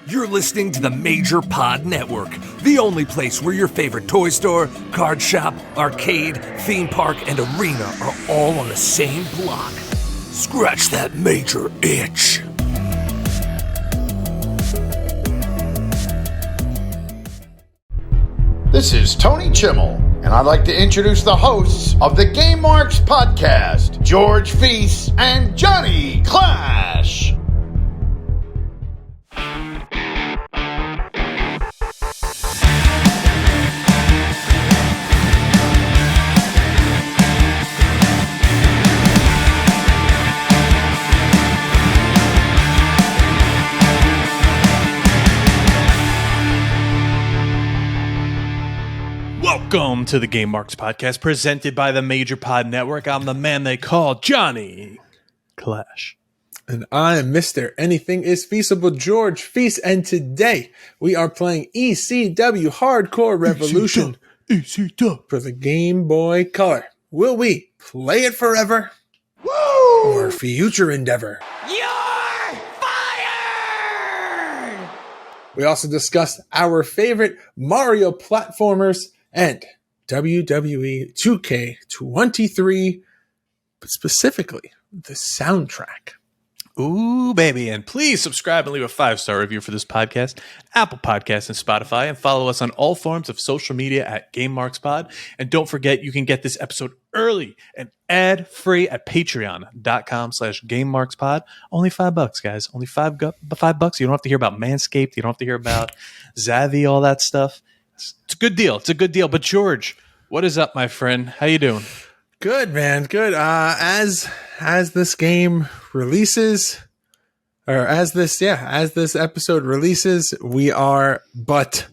You're listening to the Major Pod Network, the only place where your favorite toy store, card shop, arcade, theme park, and arena are all on the same block. Scratch that major itch. This is Tony Chimmel, and I'd like to introduce the hosts of the Game Marks podcast, George Feis and Johnny Clash. Welcome to the Game Marks podcast presented by the Major Pod Network. I'm the man they call Johnny Clash. And I am Mr. Anything is Feasible, George Feis, and today we are playing ECW Hardcore Revolution for the Game Boy Color. Will we play it forever? Woo! Or future endeavor? You're fired! We also discussed our favorite Mario platformers and WWE 2K23, but specifically the soundtrack. Ooh, baby. And please subscribe and leave a 5-star review for this podcast, Apple Podcasts, and Spotify, and follow us on all forms of social media at Game Marks Pod. And don't forget, you can get this episode early and ad-free at patreon.com/GameMarksPod. Only $5, guys. Only $5. You don't have to hear about Manscaped. You don't have to hear about Zavvi, all that stuff. It's a good deal. It's a good deal. But George, what is up, my friend? How you doing? Good, man. Good. As this game releases, or as this episode releases, we are but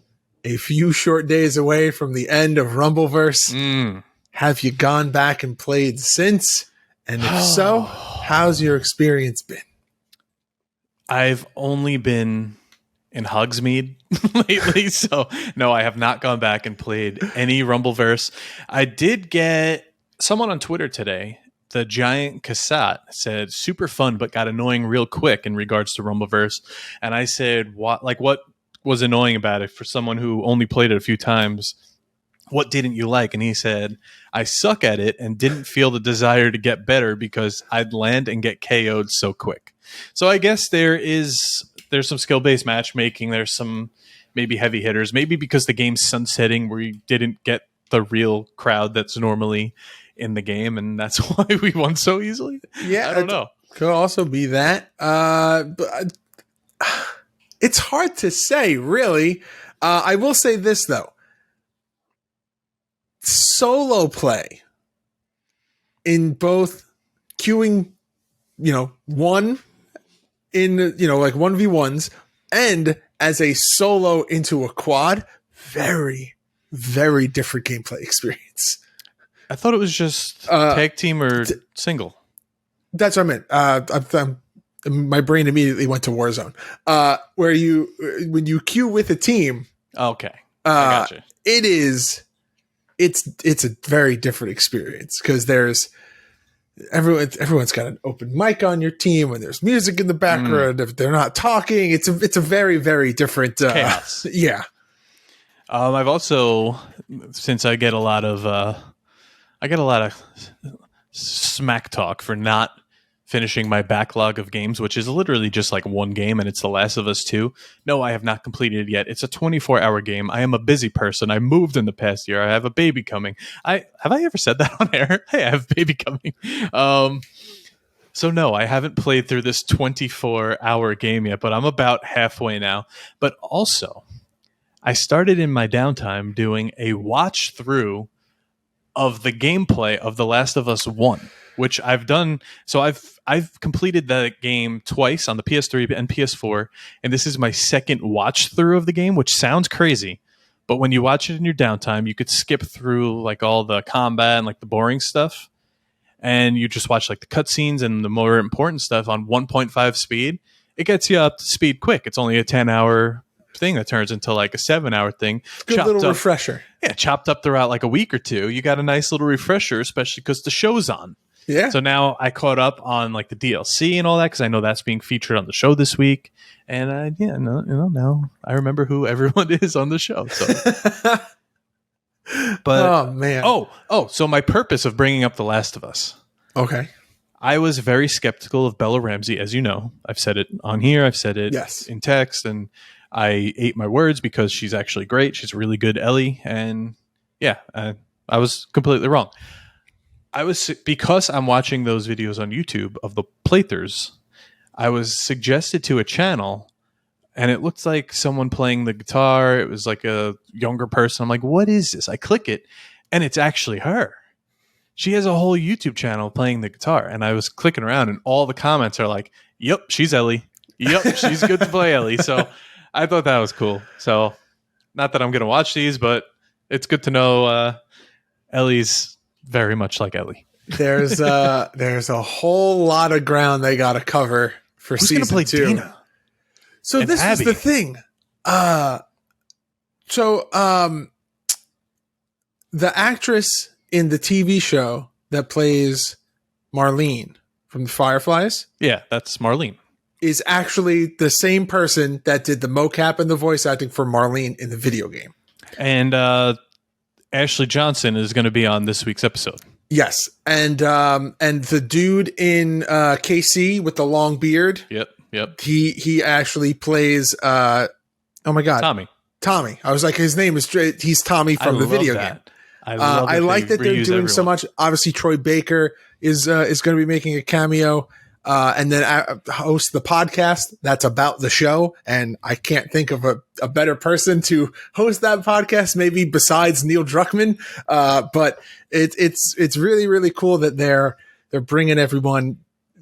a few short days away from the end of Rumbleverse. Have you gone back and played since? And if so, how's your experience been? I've only been in Hogsmeade lately, so no, I have not gone back and played any Rumbleverse. I did get someone on Twitter today, the Giant Cassette, said super fun but got annoying real quick in regards to Rumbleverse, and I said, what was annoying about it for someone who only played it a few times? What didn't you like? And he said, I suck at it and didn't feel the desire to get better because I'd land and get KO'd so quick. So I guess there's some skill-based matchmaking. There's some maybe heavy hitters. Maybe because the game's sunsetting where you didn't get the real crowd that's normally in the game, and that's why we won so easily. Yeah, I don't know. Could also be that. But it's hard to say, really. I will say this, though. Solo play in both queuing, one in, like 1v1s and as a solo into a quad, very, very different gameplay experience. I thought it was just tag team or single. That's what I meant. My brain immediately went to Warzone, where when you queue with a team. Okay, I gotcha. It's a very different experience because there's everyone's got an open mic on your team when there's music in the background. If they're not talking, it's a very, very different chaos. Yeah. I've also, since I get a lot of smack talk for not finishing my backlog of games, which is literally just like one game, and it's The Last of Us 2. No, I have not completed it yet. It's a 24-hour game. I am a busy person. I moved in the past year. I have a baby coming. Have I ever said that on air? Hey, I have a baby coming. So no, I haven't played through this 24-hour game yet, but I'm about halfway now. But also, I started in my downtime doing a watch through of the gameplay of The Last of Us 1, which I've done. So I've completed the game twice on the PS3 and PS4, and this is my second watch through of the game, which sounds crazy. But when you watch it in your downtime, you could skip through like all the combat and like the boring stuff, and you just watch like the cutscenes and the more important stuff on 1.5 speed. It gets you up to speed quick. It's only a 10-hour thing that turns into like a 7-hour thing. Good little refresher. Yeah, chopped up throughout like a week or two. You got a nice little refresher, especially because the show's on. Yeah. So now I caught up on like the DLC and all that because I know that's being featured on the show this week. And now I remember who everyone is on the show. So, but Oh man. So my purpose of bringing up The Last of Us. Okay. I was very skeptical of Bella Ramsey, as you know. I've said it on here. I've said it in text, and I ate my words because she's actually great. She's a really good Ellie, and yeah, I was completely wrong. Because I'm watching those videos on YouTube of the playthroughs, I was suggested to a channel, and it looked like someone playing the guitar. It was like a younger person. I'm like, what is this? I click it, and it's actually her. She has a whole YouTube channel playing the guitar, and I was clicking around, and all the comments are like, "Yep, she's Ellie. Yep, she's good to play Ellie." So I thought that was cool. So not that I'm going to watch these, but it's good to know Ellie's very much like Ellie. There's a whole lot of ground they got to cover for Who's season play 2. Dina? So And this Abby? is the thing. The actress in the TV show that plays Marlene from the Fireflies Yeah, that's Marlene. is actually the same person that did the mocap and the voice acting for Marlene in the video game. And Ashley Johnson is going to be on this week's episode. Yes, and the dude in KC with the long beard. Yep. He actually plays. Oh my god, Tommy. I was like, his name is. He's Tommy from the video game. I like that they're doing so much. Obviously, Troy Baker is going to be making a cameo, and then host the podcast that's about the show. And I can't think of a better person to host that podcast, maybe besides Neil Druckmann. But it's really, really cool that they're bringing everyone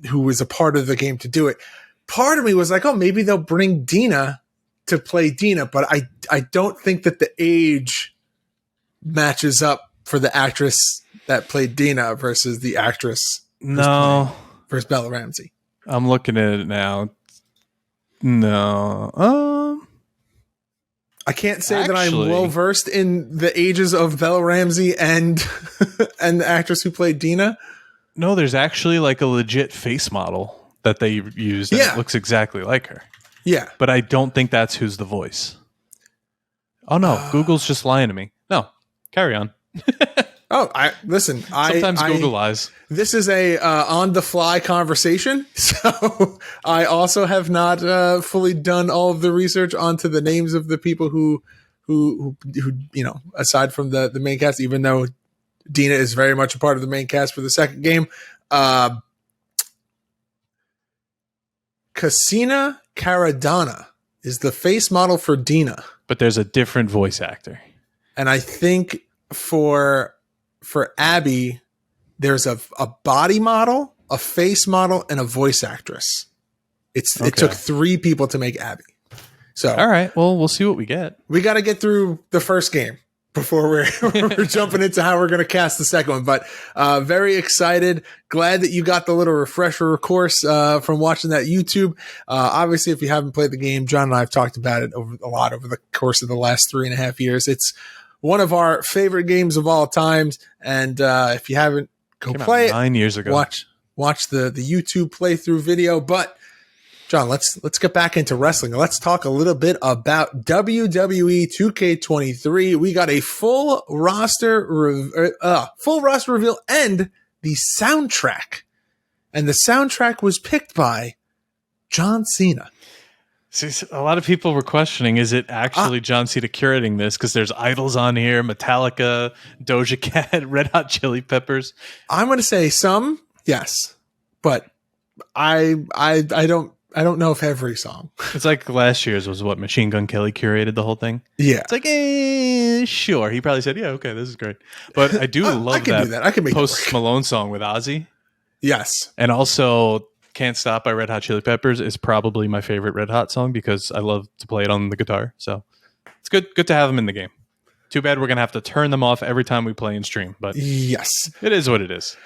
who was a part of the game to do it. Part of me was like, oh, maybe they'll bring Dina to play Dina, but I don't think that the age matches up for the actress that played Dina versus the actress versus Bella Ramsey. I'm looking at it now. No. I can't say that I'm well versed in the ages of Bella Ramsey and the actress who played Dina. No, there's actually like a legit face model that they used. And it looks exactly like her. Yeah. But I don't think that's who's the voice. Oh no, Google's just lying to me. No, carry on. Sometimes Google lies. This is a on the fly conversation, so I also have not fully done all of the research onto the names of the people who aside from the main cast, even though Dina is very much a part of the main cast for the second game. Casina Caradonna is the face model for Dina, but there's a different voice actor, and I think for Abby, there's a body model, a face model, and a voice actress. It took 3 people to make Abby. So all right, well, we'll see what we get. We got to get through the first game before we're jumping into how we're going to cast the second one. But very excited. Glad that you got the little refresher course from watching that YouTube. Obviously, if you haven't played the game, John and I have talked about it a lot over the course of the last 3.5 years. It's one of our favorite games of all times. And if you haven't, go play it. 9 years ago. Watch the YouTube playthrough video. But John, let's get back into wrestling. Let's talk a little bit about WWE 2K23. We got a full roster reveal and the soundtrack. And the soundtrack was picked by John Cena. See, a lot of people were questioning, is it actually John Cena curating this? Because there's Idols on here, Metallica, Doja Cat, Red Hot Chili Peppers. I'm going to say some, yes. But I don't know if every song. It's like last year's was what Machine Gun Kelly curated the whole thing. Yeah, it's like sure. He probably said, "Yeah, okay, this is great." But I do love I can do that. I can make Post Malone song with Ozzy. Yes, and also "Can't Stop" by Red Hot Chili Peppers is probably my favorite Red Hot song because I love to play it on the guitar. So it's good to have them in the game. Too bad we're gonna have to turn them off every time we play and stream. But yes, it is what it is.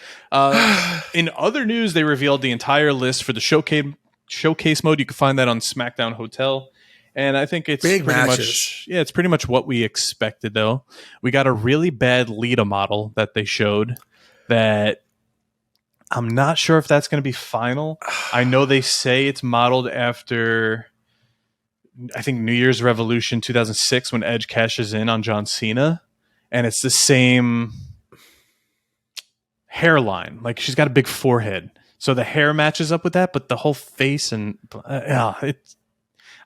In other news, they revealed the entire list for the showcase mode. You can find that on SmackDown Hotel, and I think it's it's pretty much what we expected. Though we got a really bad Lita model that they showed that I'm not sure if that's going to be final. I know they say it's modeled after, I think, New Year's Revolution 2006 when Edge cashes in on John Cena. And it's the same hairline. Like, she's got a big forehead. So the hair matches up with that, but the whole face and...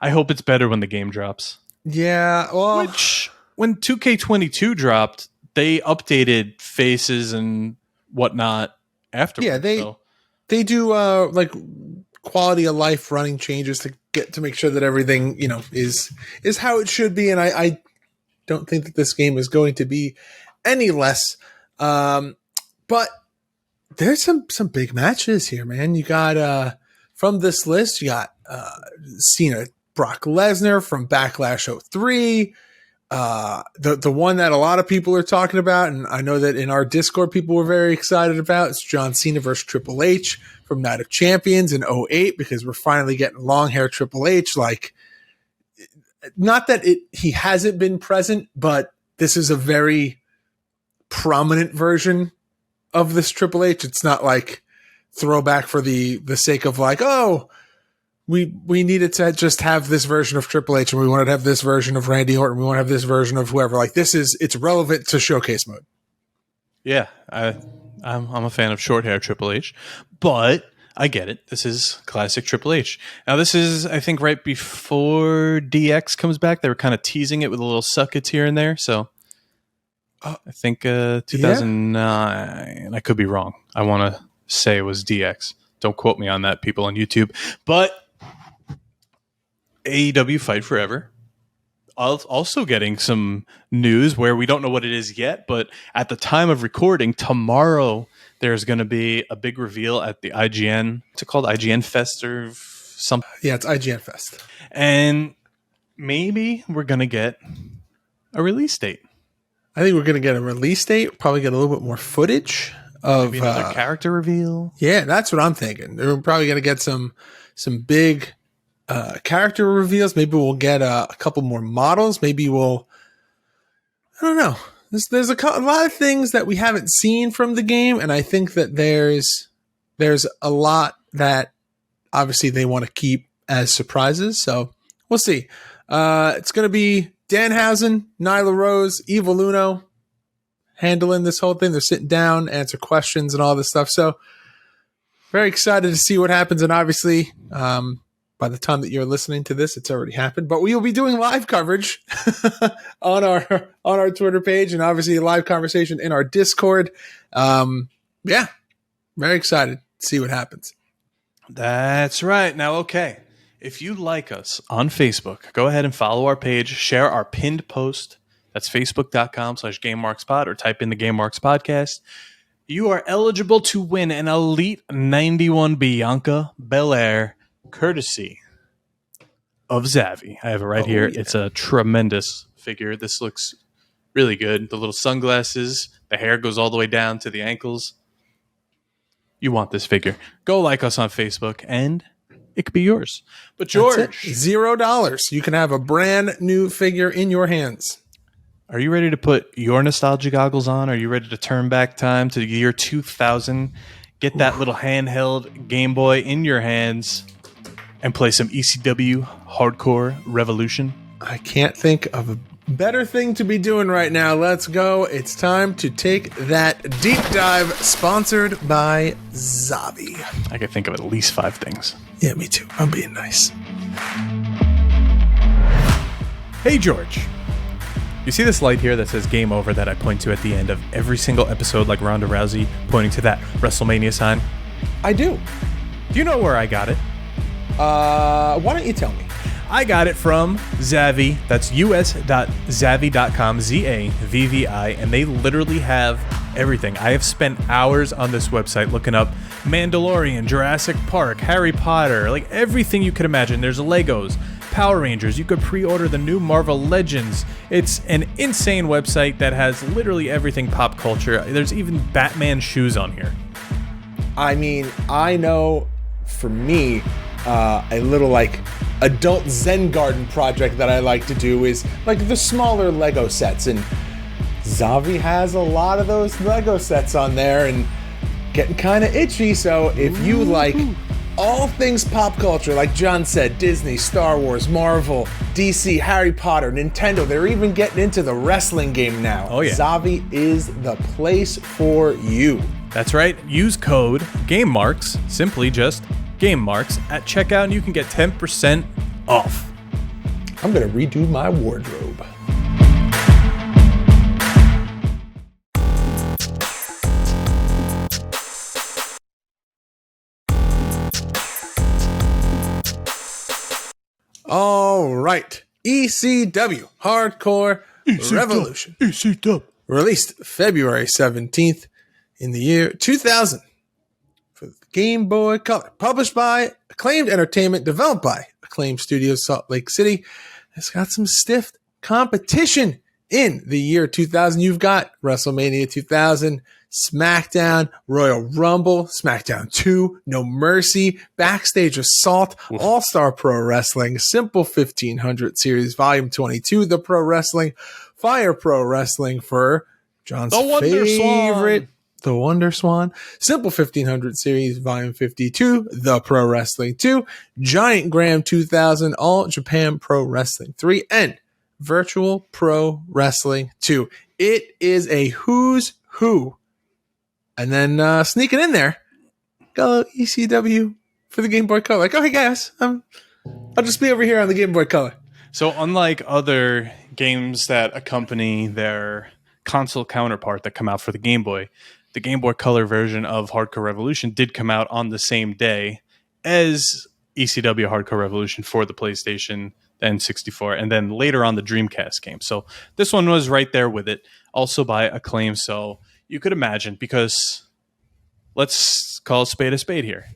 I hope it's better when the game drops. Yeah, well... Which, when 2K22 dropped, they updated faces and whatnot afterwards. Yeah, they do like quality of life running changes to make sure that everything, you know, is how it should be, and I don't think that this game is going to be any less. But there's some big matches here, man. You got from this list, you got Cena, Brock Lesnar from Backlash 03. The one that a lot of people are talking about, and I know that in our Discord people were very excited about, is John Cena versus Triple H from Night of Champions in 08, because we're finally getting long hair Triple H. Like, not that he hasn't been present, but this is a very prominent version of this Triple H. It's not like throwback for the sake of like, oh, we needed to just have this version of Triple H, and we wanted to have this version of Randy Orton. We want to have this version of whoever. Like, it's relevant to showcase mode. Yeah, I'm a fan of short hair Triple H, but I get it. This is classic Triple H. Now, this is, I think, right before DX comes back. They were kind of teasing it with a little suckets here and there. So I think 2009. I could be wrong. I want to say it was DX. Don't quote me on that, people on YouTube. But AEW Fight Forever. Also getting some news where we don't know what it is yet, but at the time of recording, tomorrow there's going to be a big reveal at the IGN. What's it called? IGN Fest or something? Yeah, it's IGN Fest. And maybe we're going to get a release date. I think we're going to get a release date, probably get a little bit more footage of maybe another character reveal. Yeah, that's what I'm thinking. We're probably going to get some big character reveals. Maybe we'll get a couple more models. Maybe I don't know. There's a lot of things that we haven't seen from the game, and I think that there's a lot that obviously they want to keep as surprises. So we'll see. It's going to be Danhausen, Nyla Rose, Evil Uno handling this whole thing. They're sitting down, answer questions and all this stuff. So very excited to see what happens. And obviously, by the time that you're listening to this, it's already happened. But we will be doing live coverage on our Twitter page, and obviously a live conversation in our Discord. Yeah, very excited to see what happens. That's right. Now, okay, if you like us on Facebook, go ahead and follow our page, share our pinned post. That's facebook.com/GameMarksPod, or type in the Game Marks Podcast. You are eligible to win an Elite 91 Bianca Belair, courtesy of Zavi. I have it right here. Yeah. It's a tremendous figure. This looks really good. The little sunglasses, the hair goes all the way down to the ankles. You want this figure. Go like us on Facebook, and it could be yours. But George, $0. You can have a brand new figure in your hands. Are you ready to put your nostalgia goggles on? Are you ready to turn back time to the year 2000? Get that little handheld Game Boy in your hands and play some ECW Hardcore Revolution? I can't think of a better thing to be doing right now. Let's go. It's time to take that deep dive, sponsored by Zavi. I can think of at least 5 things. Yeah, me too. I'm being nice. Hey, George. You see this light here that says Game Over that I point to at the end of every single episode, like Ronda Rousey pointing to that WrestleMania sign? I do. Do you know where I got it? Why don't you tell me? I got it from Zavi. That's us.zavi.com, Z-A-V-V-I, and they literally have everything. I have spent hours on this website looking up Mandalorian, Jurassic Park, Harry Potter, like everything you could imagine. There's Legos, Power Rangers. You could pre-order the new Marvel Legends. It's an insane website that has literally everything pop culture. There's even Batman shoes on here. I mean, I know for me, a little like adult Zen garden project that I like to do is like the smaller Lego sets, and Zavi has a lot of those Lego sets on there, and getting kind of itchy. So if you like all things pop culture, like John said, Disney, Star Wars, Marvel, DC, Harry Potter, Nintendo, they're even getting into the wrestling game now. Oh, yeah. Zavvi is the place for you. That's right. Use code GameMarks, simply just GameMarks, at checkout, and you can get 10% off. I'm going to redo my wardrobe. All right. ECW Hardcore Revolution. ECW. Released February 17th in the year 2000 for the Game Boy Color. Published by Acclaimed Entertainment, developed by Acclaimed Studios, Salt Lake City. It's got some stiff competition in the year 2000. You've got WrestleMania 2000, SmackDown, Royal Rumble, SmackDown 2, No Mercy, Backstage Assault, All-Star Pro Wrestling, Simple 1500 Series, Volume 22, The Pro Wrestling, Fire Pro Wrestling for John's favorite, The Wonder Swan, Simple 1500 Series, Volume 52, The Pro Wrestling 2, Giant Graham 2000, All Japan Pro Wrestling 3, and Virtual Pro Wrestling 2. It is a who's who. And then sneaking in there, got a little ECW for the Game Boy Color. Like, oh, hey guys, I'll just be over here on the Game Boy Color. So unlike other games that accompany their console counterpart that come out for the Game Boy Color version of Hardcore Revolution did come out on the same day as ECW Hardcore Revolution for the PlayStation and 64, and then later on the Dreamcast game. So this one was right there with it, also by Acclaim. So you could imagine, because let's call a spade here.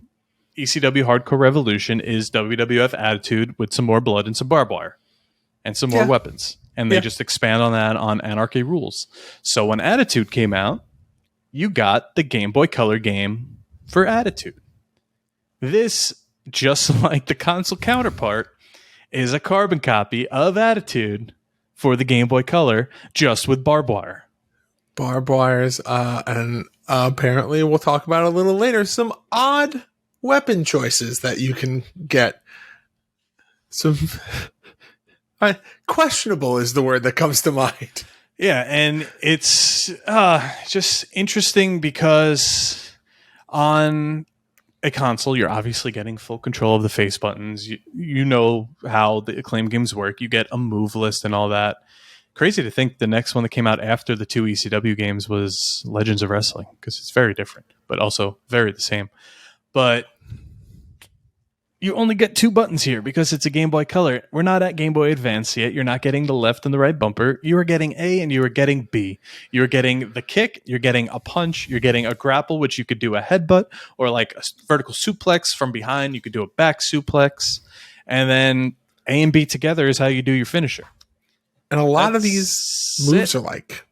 ECW Hardcore Revolution is WWF Attitude with some more blood and some barbed wire and some more weapons. And they just expand on that on Anarchy Rules. So when Attitude came out, you got the Game Boy Color game for Attitude. This, just like the console counterpart, is a carbon copy of Attitude for the Game Boy Color, just with barbed wire. Barbed wires, and apparently we'll talk about a little later, some odd weapon choices that you can get. Some questionable is the word that comes to mind. Yeah, and it's just interesting because on a console, you're obviously getting full control of the face buttons. You know how the Acclaim games work. You get a move list and all that. Crazy to think the next one that came out after the two ECW games was Legends of Wrestling, because it's very different, but also very the same. But you only get two buttons here because it's a Game Boy Color. We're not at Game Boy Advance yet. You're not getting the left and the right bumper. You are getting A and you are getting B. You're getting the kick. You're getting a punch. You're getting a grapple, which you could do a headbutt or like a vertical suplex from behind. You could do a back suplex. And then A and B together is how you do your finisher. And a lot of these moves are like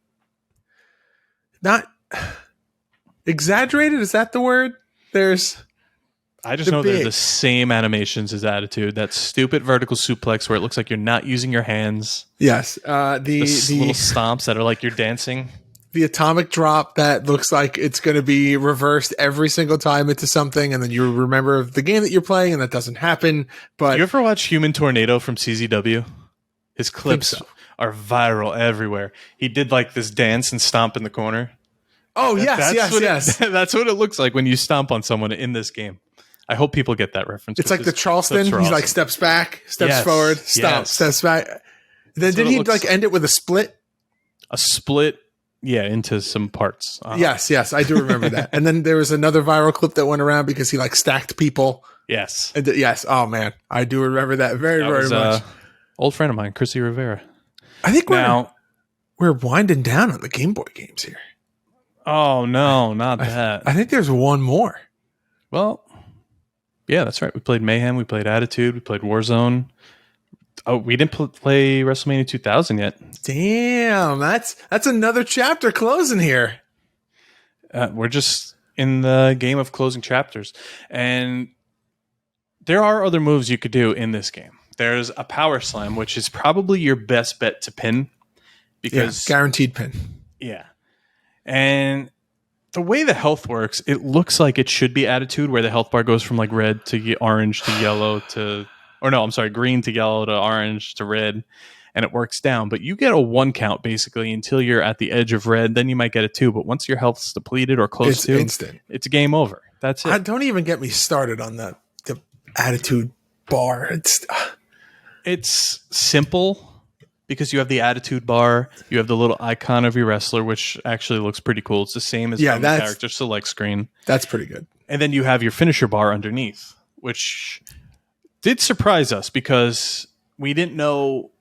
not exaggerated. Is that the word? I just know they're the same animations as Attitude. That stupid vertical suplex where it looks like you're not using your hands. Yes. The little stomps that are like you're dancing. The atomic drop that looks like it's going to be reversed every single time into something, and then you remember the game that you're playing, and that doesn't happen. But you ever watch Human Tornado from CZW? His clips are viral everywhere. He did like this dance and stomp in the corner. Oh, yes. That's what it looks like when you stomp on someone in this game. I hope people get that reference. It's like the Charleston. He's like steps back, steps forward, steps back. Then did he like end it with a split? A split, into some parts. Yes, I do remember that. And then there was another viral clip that went around because he like stacked people. Yes. And yes. Oh man, I do remember that very much. Old friend of mine, Chrissy Rivera. I think we're winding down on the Game Boy games here. Oh no, not that. I think there's one more. Well, yeah, that's right. We played Mayhem, we played Attitude, we played Warzone. Oh, we didn't play WrestleMania 2000 yet. Damn, that's another chapter closing here. We're just in the game of closing chapters. And there are other moves you could do in this game. There's a power slam, which is probably your best bet to pin. Because guaranteed pin. Yeah. And the way the health works, it looks like it should be Attitude, where the health bar goes from like red to orange to yellow to, or no, I'm sorry, green to yellow to orange to red, and it works down. But you get a 1 count basically until you're at the edge of red. Then you might get a 2. But once your health's depleted or close It's to, instant. it's game over. That's it. Don't even get me started on the Attitude bar. It's simple. Because you have the Attitude bar, you have the little icon of your wrestler, which actually looks pretty cool. It's the same as the character select screen. That's pretty good. And then you have your finisher bar underneath, which did surprise us because we didn't know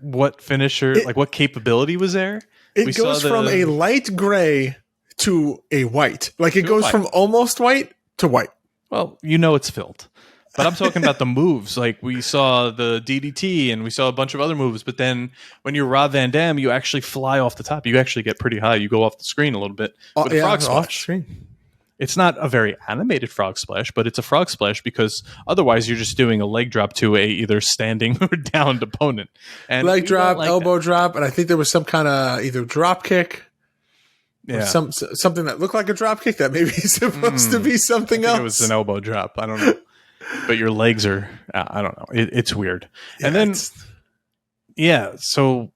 what finisher, what capability was there. It goes from a light gray to a white. Like it goes from almost white to white. Well, it's filled. But I'm talking about the moves. Like we saw the DDT and we saw a bunch of other moves. But then when you're Rob Van Dam, you actually fly off the top. You actually get pretty high. You go off the screen a little bit with a frog splash. Off the screen. It's not a very animated frog splash, but it's a frog splash because otherwise you're just doing a leg drop to a either standing or downed opponent. And leg drop, elbow drop, and I think there was some kind of either drop kick. Yeah. Or something that looked like a drop kick that maybe is supposed to be something else. It was an elbow drop. I don't know. But your legs are, I don't know. It's weird. Yeah, and then, so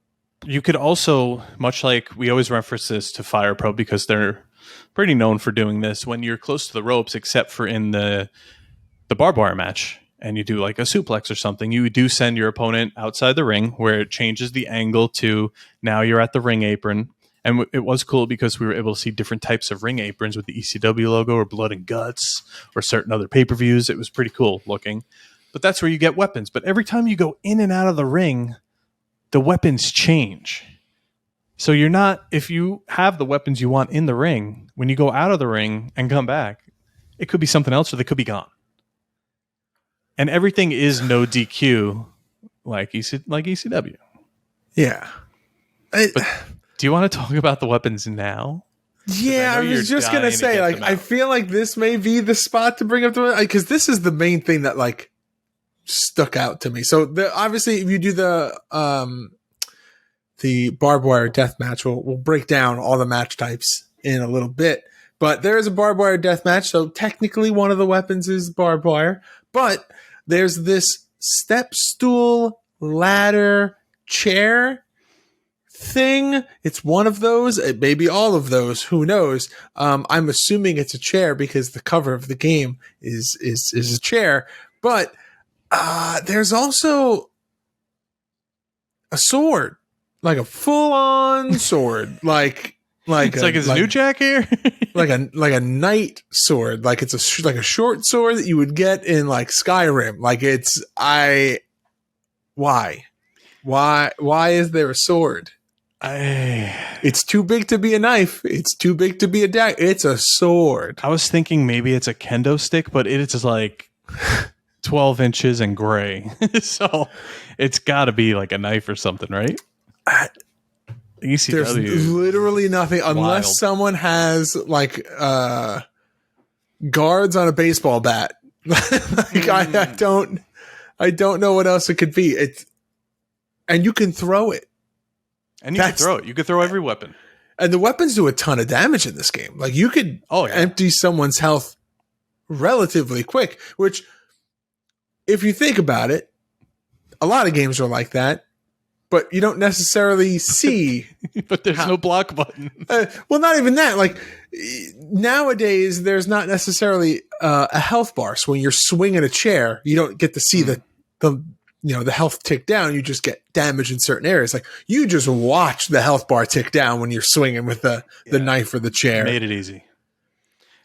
you could also, much like we always reference this to Fire Pro because they're pretty known for doing this when you're close to the ropes, except for in the barbed wire match, and you do like a suplex or something, you do send your opponent outside the ring where it changes the angle to now you're at the ring apron. And it was cool because we were able to see different types of ring aprons with the ECW logo or Blood and Guts or certain other pay-per-views. It was pretty cool looking. But that's where you get weapons. But every time you go in and out of the ring, the weapons change. So you're not, if you have the weapons you want in the ring, when you go out of the ring and come back, it could be something else or they could be gone. And everything is no DQ like ECW. Yeah. Do you want to talk about the weapons now? Yeah, I was just going to say, like, I feel like this may be the spot to bring up because this is the main thing that like stuck out to me. So obviously if you do the barbed wire death match, we'll break down all the match types in a little bit, but there is a barbed wire death match. So technically one of the weapons is barbed wire, but there's this step stool, ladder, chair thing. It's one of those. It may be all of those. Who knows? I'm assuming it's a chair because the cover of the game is a chair. But there's also a sword, like a full-on sword, like is New Jack here, like a knight sword, like it's like a short sword that you would get in like Skyrim. Like why is there a sword? It's too big to be a knife. It's too big to be a dagger. It's a sword. I was thinking maybe it's a kendo stick, but it's like 12 inches and gray. So it's got to be like a knife or something, right? ECW, there's literally nothing unless someone has like guards on a baseball bat. Like I don't know what else it could be. And you can throw it. And you can throw it. You could throw every weapon. And the weapons do a ton of damage in this game. Like you could empty someone's health relatively quick, which if you think about it, a lot of games are like that, but you don't necessarily see. But there's no block button. Well, not even that. Like nowadays, there's not necessarily a health bar. So when you're swinging a chair, you don't get to see the health tick down. You just get damage in certain areas. Like you just watch the health bar tick down when you're swinging with the knife or the chair. Made it easy.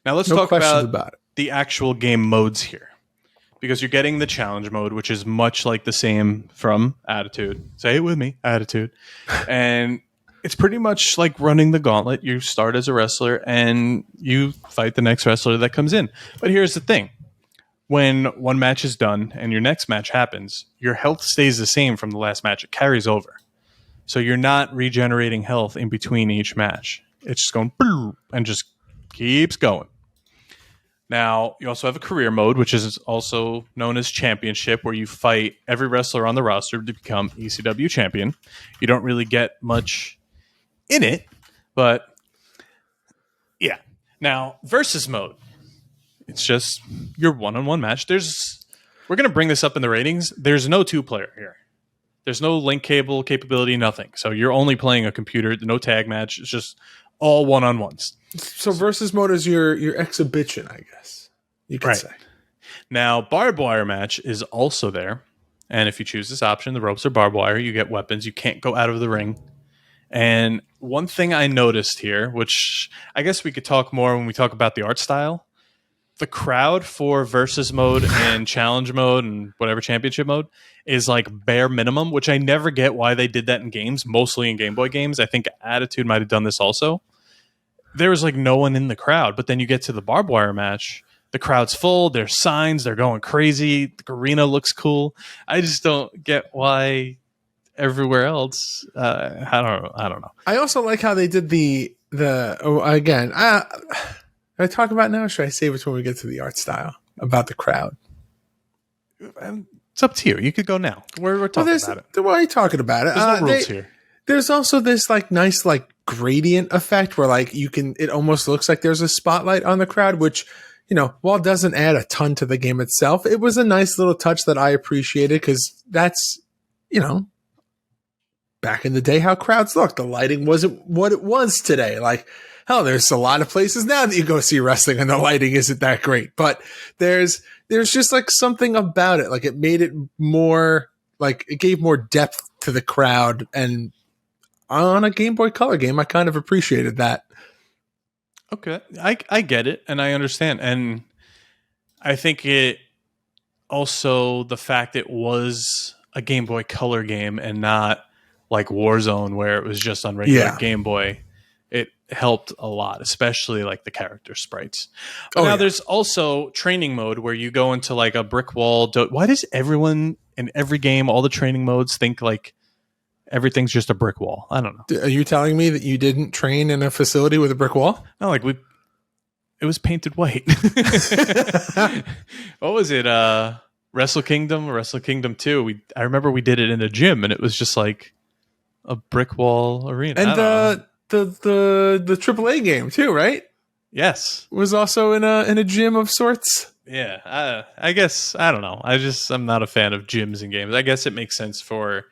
Now let's talk about the actual game modes here, because you're getting the challenge mode, which is much like the same from Attitude. Say it with me, Attitude. And it's pretty much like running the gauntlet. You start as a wrestler and you fight the next wrestler that comes in. But here's the thing. When one match is done and your next match happens, your health stays the same from the last match. It carries over. So you're not regenerating health in between each match. It's just going and just keeps going. Now, you also have a career mode, which is also known as championship, where you fight every wrestler on the roster to become ECW champion. You don't really get much in it, but Yeah. Now, versus mode. It's just your one-on-one match. We're going to bring this up in the ratings. There's no two-player here. There's no link cable capability, nothing. So you're only playing a computer, no tag match. It's just all one-on-ones. So versus mode is your exhibition, I guess you could say. Now, barbed wire match is also there. And if you choose this option, the ropes are barbed wire. You get weapons. You can't go out of the ring. And one thing I noticed here, which I guess we could talk more when we talk about the art style, the crowd for versus mode and challenge mode and whatever championship mode is like bare minimum, which I never get why they did that in games, mostly in Game Boy games. I think Attitude might have done this also. There was like no one in the crowd, but then you get to the barbed wire match, the crowd's full, there's signs, they're going crazy, the arena looks cool. I just don't get why everywhere else. I don't know. I also like how they did again. I talk about now? Or should I save it when we get to the art style about the crowd? It's up to you. You could go now. We're talking about it. Why are you talking about it? There's no rules here. There's also this like nice like gradient effect where like it almost looks like there's a spotlight on the crowd, which, you know, while it doesn't add a ton to the game itself, it was a nice little touch that I appreciated because that's, you know, back in the day how crowds looked. The lighting wasn't what it was today. Like, hell, there's a lot of places now that you go see wrestling and the lighting isn't that great. But there's just like something about it. Like it made it more, like it gave more depth to the crowd. And on a Game Boy Color game, I kind of appreciated that. Okay. I get it and I understand. And I think it also, the fact it was a Game Boy Color game and not like Warzone where it was just on regular Game Boy, it helped a lot, especially like the character sprites. But now there's also training mode where you go into like a brick wall. Why does everyone in every game, all the training modes, think like everything's just a brick wall? I don't know. Are you telling me that you didn't train in a facility with a brick wall? No, like it was painted white. What was it? Wrestle Kingdom 2. I remember we did it in a gym and it was just like a brick wall arena. And the AAA game too, right? Yes. Was also in a gym of sorts. Yeah. I guess, I don't know. I'm not a fan of gyms and games. I guess it makes sense for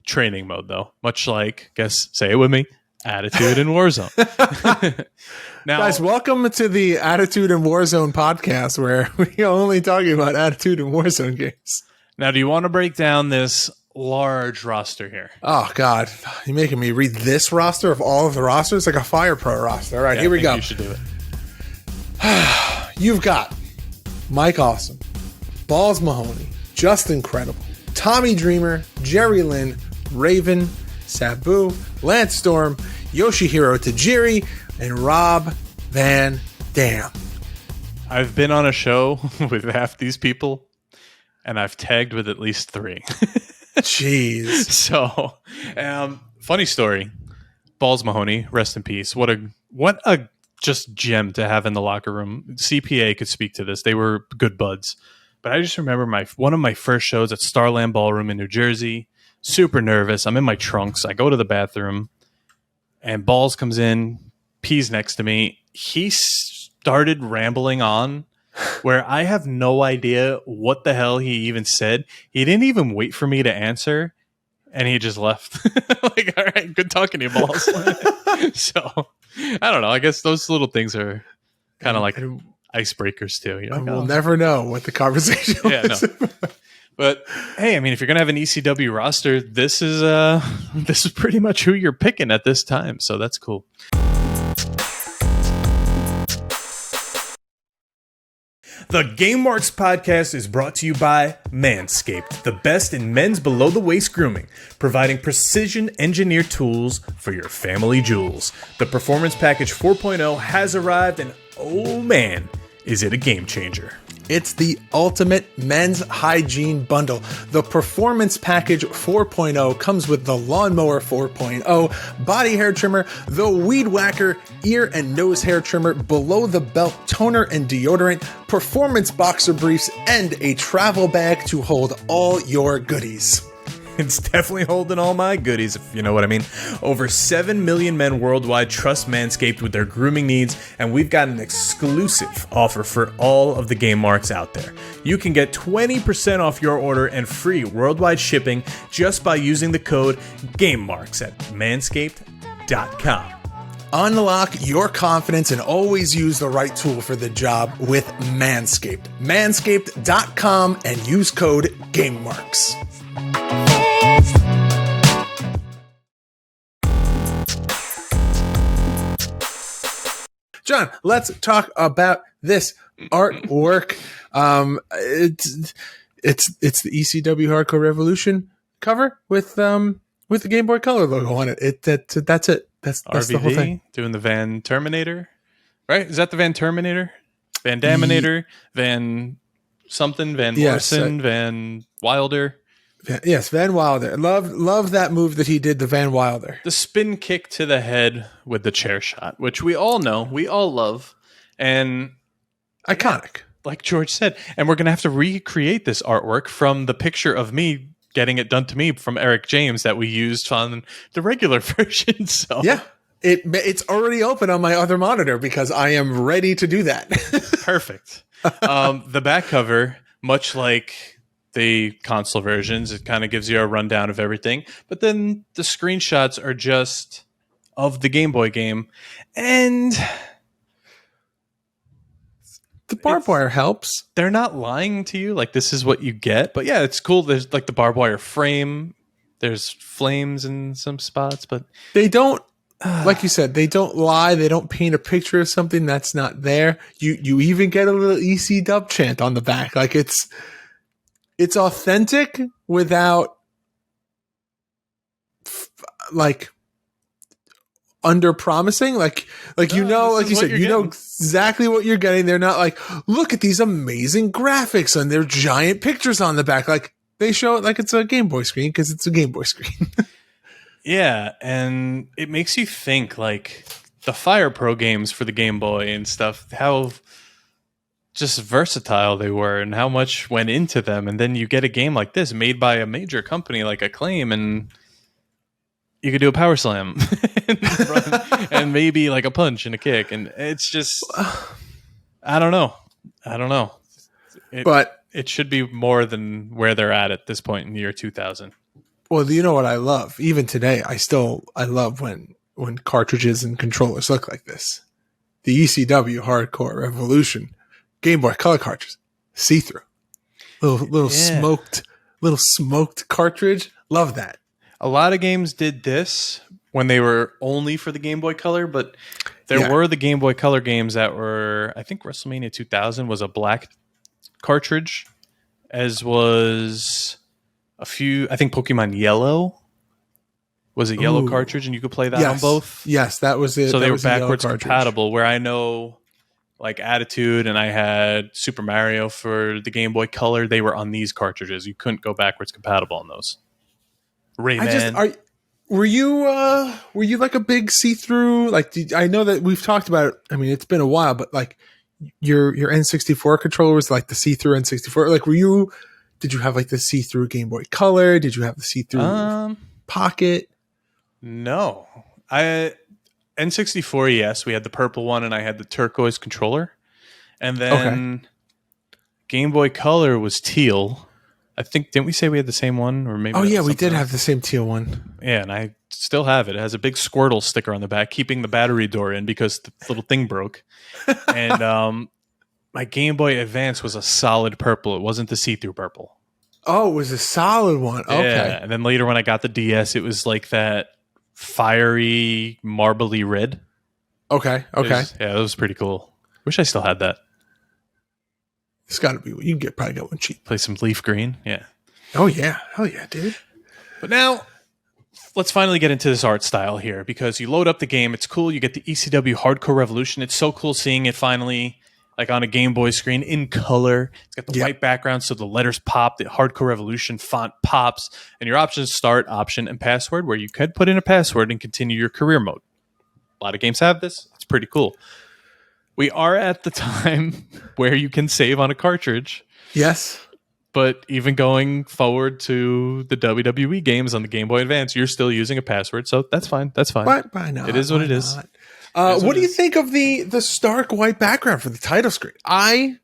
training mode though. Much like, say it with me, Attitude and Warzone. Now, guys, welcome to the Attitude and Warzone podcast where we're only talking about Attitude and Warzone games. Now, do you want to break down this large roster here? Oh, God. You're making me read this roster of all of the rosters? Like a Fire Pro roster. All right, here we go. You should do it. You've got Mike Awesome, Balls Mahoney, Justin Credible, Tommy Dreamer, Jerry Lynn, Raven, Sabu, Lance Storm, Yoshihiro Tajiri, and Rob Van Dam. I've been on a show with half these people, and I've tagged with at least 3. Jeez. So, funny story. Balls Mahoney, rest in peace. What a just gem to have in the locker room. CPA could speak to this. They were good buds. But I just remember one of my first shows at Starland Ballroom in New Jersey. Super nervous. I'm in my trunks. I go to the bathroom, and Balls comes in, pees next to me. He started rambling on where I have no idea what the hell he even said. He didn't even wait for me to answer, and he just left. Like, all right, good talking to you, Balls. So, I don't know. I guess those little things are kind of like icebreakers too. You know? We'll never know what the conversation was. No. But hey, I mean, if you're gonna have an ECW roster, this is pretty much who you're picking at this time. So that's cool. The Game Marks podcast is brought to you by Manscaped, the best in men's below-the-waist grooming, providing precision-engineered tools for your family jewels. The Performance Package 4.0 has arrived, and oh man, is it a game changer. It's the ultimate men's hygiene bundle. The Performance Package 4.0 comes with the Lawnmower 4.0, body hair trimmer, the Weed Whacker, ear and nose hair trimmer, below the belt toner and deodorant, performance boxer briefs, and a travel bag to hold all your goodies. It's definitely holding all my goodies, if you know what I mean. Over 7 million men worldwide trust Manscaped with their grooming needs, and we've got an exclusive offer for all of the game marks out there. You can get 20% off your order and free worldwide shipping just by using the code GameMarks at manscaped.com. Unlock your confidence and always use the right tool for the job with Manscaped. Manscaped.com and use code GameMarks. John, let's talk about this artwork. It's the ECW Hardcore Revolution cover with the Game Boy Color logo on it. That's it. That's RVD the whole thing. Doing the Van Terminator, right? Is that the Van Terminator? Van Daminator? Van something? Van Morrison? Van Wilder? Yes, Van Wilder. Love that move that he did to Van Wilder. The spin kick to the head with the chair shot, which we all know, we all love, and iconic. Like George said, and we're going to have to recreate this artwork from the picture of me getting it done to me from Eric James that we used on the regular version. So yeah, it's already open on my other monitor because I am ready to do that. Perfect. The back cover, much like the console versions, it kind of gives you a rundown of everything, but then the screenshots are just of the Game Boy game, and the barbed wire helps. They're not lying to you, like this is what you get. But yeah, it's cool. There's like the barbed wire frame. There's flames in some spots, but they don't, like you said, they don't lie. They don't paint a picture of something that's not there. You even get a little EC dub chant on the back. Like it's authentic without like under promising, like you know, like you said, you know exactly what you're getting. They're not like, look at these amazing graphics and their giant pictures on the back. Like they show it like it's a Game Boy screen because it's a Game Boy screen. Yeah, and it makes you think like the Fire Pro games for the Game Boy and stuff, how just versatile they were and how much went into them. And then you get a game like this made by a major company like Acclaim, and you could do a power slam and maybe like a punch and a kick. And it's just, I don't know. But it should be more than where they're at this point in the year 2000. Well, you know what I love? Even today, I love when cartridges and controllers look like this. The ECW Hardcore Revolution Game Boy Color cartridge, see-through, little smoked cartridge. Love that. A lot of games did this when they were only for the Game Boy Color, but there were the Game Boy Color games that were, I think WrestleMania 2000 was a black cartridge, as was a few, I think Pokemon Yellow was a yellow cartridge, and you could play that on both. Yes, that was it. So they were backwards compatible, where I know like Attitude and I had Super Mario for the Game Boy Color, they were on these cartridges. You couldn't go backwards compatible on those. Rayman. Were you like a big see-through? Like, I know that we've talked about it. I mean, it's been a while, but like your N64 controller was like the see-through N64. Like, did you have like the see-through Game Boy Color? Did you have the see-through Pocket? No, N64. Yes, we had the purple one, and I had the turquoise controller, and then Game Boy Color was teal. I think, didn't we say we had the same one? Or maybe we did have the same teal one. Yeah, and I still have it. It has a big Squirtle sticker on the back, keeping the battery door in because the little thing broke. And my Game Boy Advance was a solid purple. It wasn't the see-through purple. Oh, it was a solid one. Okay. Yeah, and then later when I got the DS, it was like that fiery, marbly red. Okay. That was pretty cool. Wish I still had that. It's got to be. You can probably get one cheap. Play some leaf green. Yeah. Oh, yeah. Hell yeah, dude. But now, let's finally get into this art style here, because you load up the game. It's cool. You get the ECW Hardcore Revolution. It's so cool seeing it finally like on a Game Boy screen in color. It's got the white background, so the letters pop. The Hardcore Revolution font pops. And your options start, option, and password, where you could put in a password and continue your career mode. A lot of games have this. It's pretty cool. We are at the time where you can save on a cartridge. Yes. But even going forward to the WWE games on the Game Boy Advance, you're still using a password, so that's fine. That's fine. Why not? It is what it is. What do you think of the stark white background for the title screen? I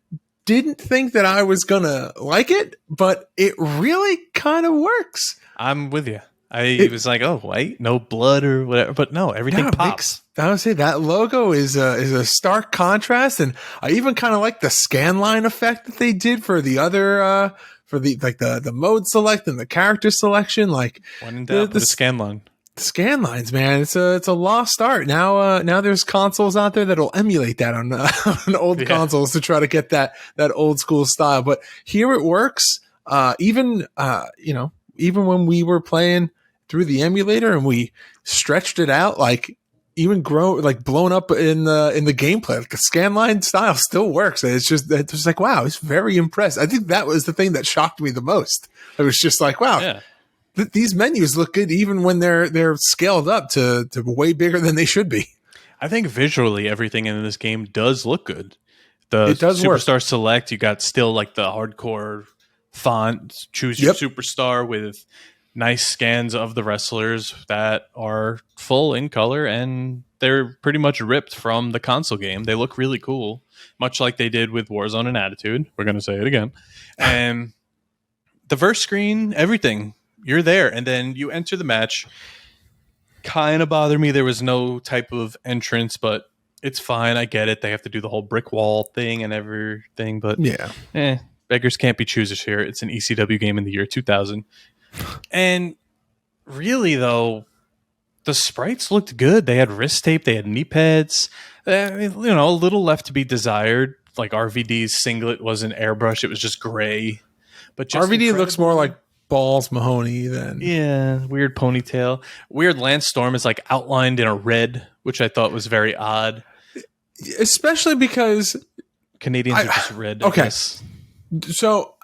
didn't think that I was gonna like it, but it really kind of works. I'm with you. I was like, oh, white, no blood or whatever, but no, everything pops. I would say that logo is a stark contrast, and I even kind of like the scan line effect that they did for the other for the mode select and the character selection. Like when in doubt, the scan line. The scan lines, man, it's a lost art. Now there's consoles out there that'll emulate that on old consoles to try to get that old school style. But here it works. Even when we were playing through the emulator and we stretched it out, like even blown up in the gameplay, like the scan line style still works. And it's just like, wow, it's very impressed. I think that was the thing that shocked me the most. I was just like, wow, these menus look good even when they're scaled up to way bigger than they should be. I think visually everything in this game does look good. It does Superstar work. Select, you got still like the hardcore font, choose your superstar with nice scans of the wrestlers that are full in color, and they're pretty much ripped from the console game. They look really cool, much like they did with Warzone and Attitude. We're going to say it again. And the verse screen, everything, you're there. And then you enter the match. Kind of bothered me. There was no type of entrance, but it's fine. I get it. They have to do the whole brick wall thing and everything, but beggars can't be choosers here. It's an ECW game in the year 2000. And really, though, the sprites looked good. They had wrist tape. They had knee pads. A little left to be desired. Like RVD's singlet wasn't airbrush. It was just gray. But just RVD looks more like Balls Mahoney than... Yeah, weird ponytail. Weird Lance Storm is like outlined in a red, which I thought was very odd. Especially because... Canadians are just red. Okay. So,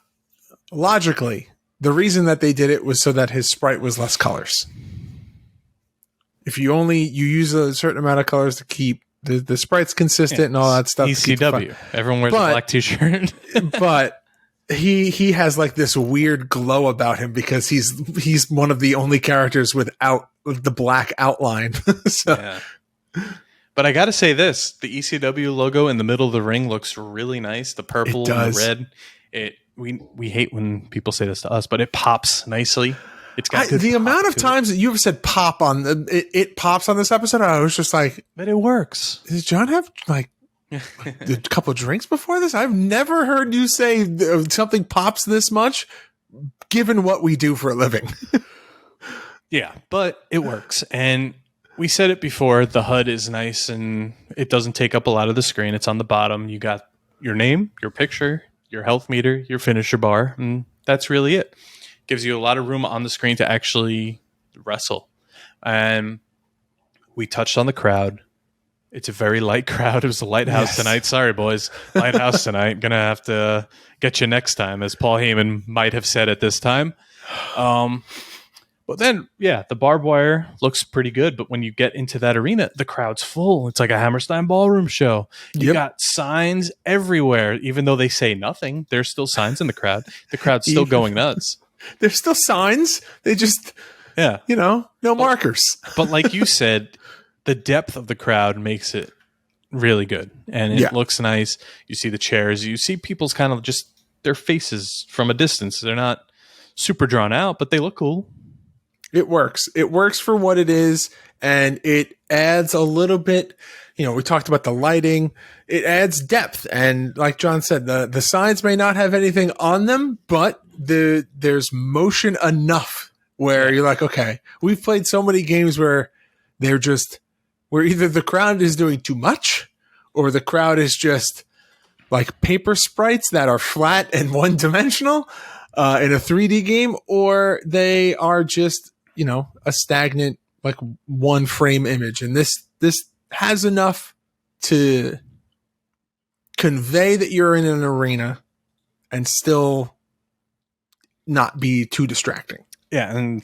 logically... The reason that they did it was so that his sprite was less colors. If you use a certain amount of colors to keep the sprites consistent and all that stuff. ECW. Everyone wears a black t-shirt. But he has like this weird glow about him because he's one of the only characters without the black outline. But I got to say this, the ECW logo in the middle of the ring looks really nice. The purple and the red. We hate when people say this to us, but it pops nicely. It's got the amount of times that you've said "pop" on it pops on this episode. I was just like, but it works. Does John have like a couple of drinks before this? I've never heard you say something pops this much, given what we do for a living. Yeah, but it works, and we said it before. The HUD is nice, and it doesn't take up a lot of the screen. It's on the bottom. You got your name, your picture, your health meter, your finisher bar, and that's really it. Gives you a lot of room on the screen to actually wrestle. And we touched on the crowd. It's a very light crowd. It was a lighthouse tonight. Sorry, boys. Lighthouse tonight. Gonna have to get you next time, as Paul Heyman might have said at this time. But then, the barbed wire looks pretty good. But when you get into that arena, the crowd's full. It's like a Hammerstein Ballroom show. You got signs everywhere. Even though they say nothing, there's still signs in the crowd. The crowd's still going nuts. There's still signs. They just, no markers. But like you said, the depth of the crowd makes it really good. And it looks nice. You see the chairs. You see people's kind of just their faces from a distance. They're not super drawn out, but they look cool. It works. It works for what it is, and it adds a little bit. We talked about the lighting. It adds depth, and like John said, the signs may not have anything on them, but there's motion enough where you're like, okay, we've played so many games where where either the crowd is doing too much, or the crowd is just like paper sprites that are flat and one dimensional in a 3D game, or they are just a stagnant, like one frame image. And this has enough to convey that you're in an arena and still not be too distracting. Yeah. And